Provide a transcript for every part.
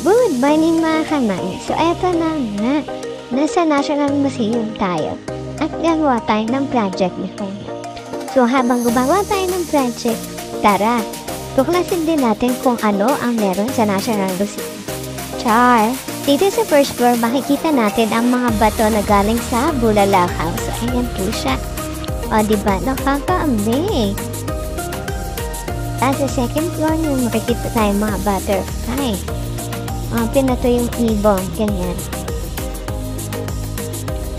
Good morning mga kamay. So eto na nga, nasa National Museum tayo at gagawa tayo ng project ni Kuya. So habang gumawa tayo ng project, tara, tuklasin din natin kung ano ang meron sa National Museum. Char! Dito sa first floor, makikita natin ang mga bato na galing sa Bulalakaw. So ayan po siya. O diba, nakaka-amaze. At sa second floor, makikita tayo mga butterfly. Pinato yung ibon, ganyan.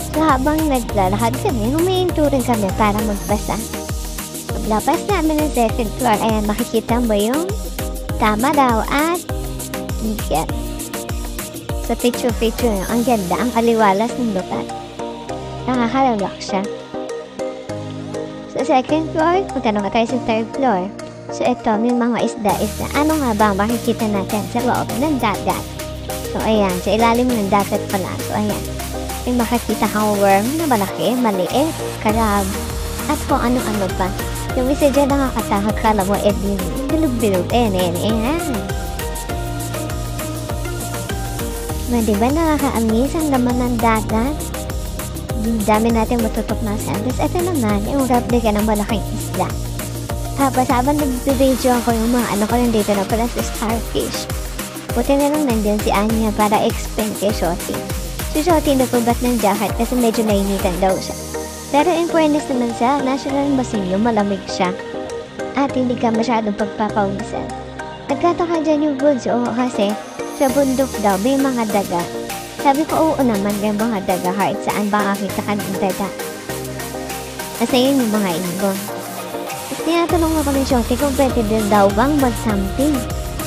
So habang naglalakad kami, humihinto rin kami para magbasa. Paglapas namin ng second floor, ayan, makikita mo yung tama daw at ikat. Sa picture-picture, ang ganda, ang aliwalas ng lugar. Nakakalawak siya. Sa second floor, punta naman tayo sa third floor. So ito, may mga isda-isda. Ano nga ba ang makikita natin sa loob ng dagat? So ayan, sa ilalim ng dagat pala. So ayan, may makikita kang worm na malaki, maliit, crab, at kung ano-ano pa. Yung isa dyan nakakatakot, kala mo, bilog-bilog, diba nakaka-amaze ang laman ng dagat? Dami natin matutok na saan. Tapos ito naman, yung replica ng malaking isla. Tapos habang nag-video ako yung mga ano ko nandito na pala sa starfish. Buti na lang nandiyan si Anya para explain kay Shotty. Si Shotty nagpubat ng jacket kasi medyo nainitan daw siya. Pero in fairness naman sa National Museum, malamig siya. At hindi ka masyadong pagpapawisan. Nagkataka dyan yung goods, kasi sa bundok daw may mga daga. Sabi ko, oo naman may mga daga, kahit saan ba kakita ka ng daga. Kasi yun yung mga ibon. Tapos tinatanong ako ng Shotty kung pwede din daw bang mag-camping.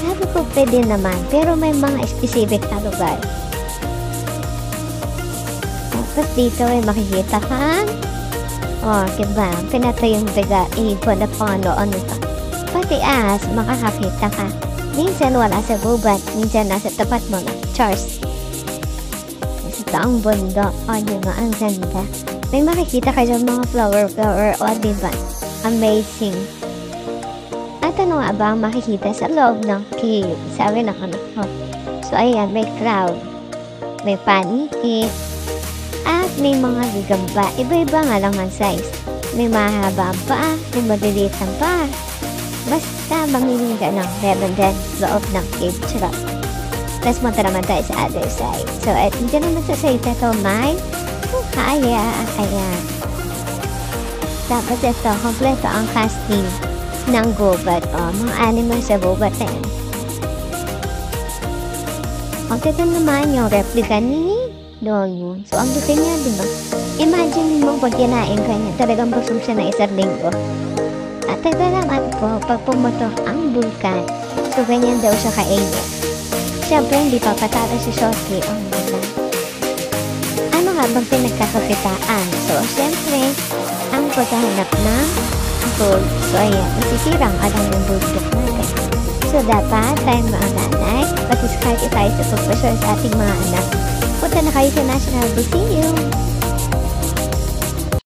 Sabi ko pwede naman, pero may mga specific na lugar. Tapos dito ay makikita ka. Diba? Pinato yung daga, ibon at ano pa. Pati makakakita ka. Minsan wala sa gubat, minsan nasa tapat mo na. Chars. Sa taong bundok. Diba? Ang ganda. May makikita ka dyan mga flower. Diba? Amazing. At ano nga ba ang makikita sa loob ng cave? Sabi ng anak ko. So ayan, may crowd. May paniki. At may mga gagamba. Iba-iba nga lang ang size. May mahaba ang paa, may maliliit ang paa. Basta mamili ka ng meron din loob ng cave. Charot. Tapos punta naman tayo sa other side. So, dito naman sa side na ito, may kaya. Ayan. Tapos ito, kompleto ang casting ng gubat. Mga animal sa gubat na yan. At ito naman yung replica ni Doon. So, ang laki niya, diba? Imagine mo pag kinain ka niya, talagang busog siya na isang linggo. At ito naman po, pag pumutok ang vulkan, so ganyan daw siya kainit. Siyempre, hindi pa patalo si Shotty. Ano nga bang pinagkakakitaan? So, siyempre, ang paghahanap ng gold. So, ayan, masisira ang alam ng bulldog natin. So, dapat tayong mga nanay, pati tayo sa pagpasyon sa ating mga anak. Punta na kayo sa National Museum.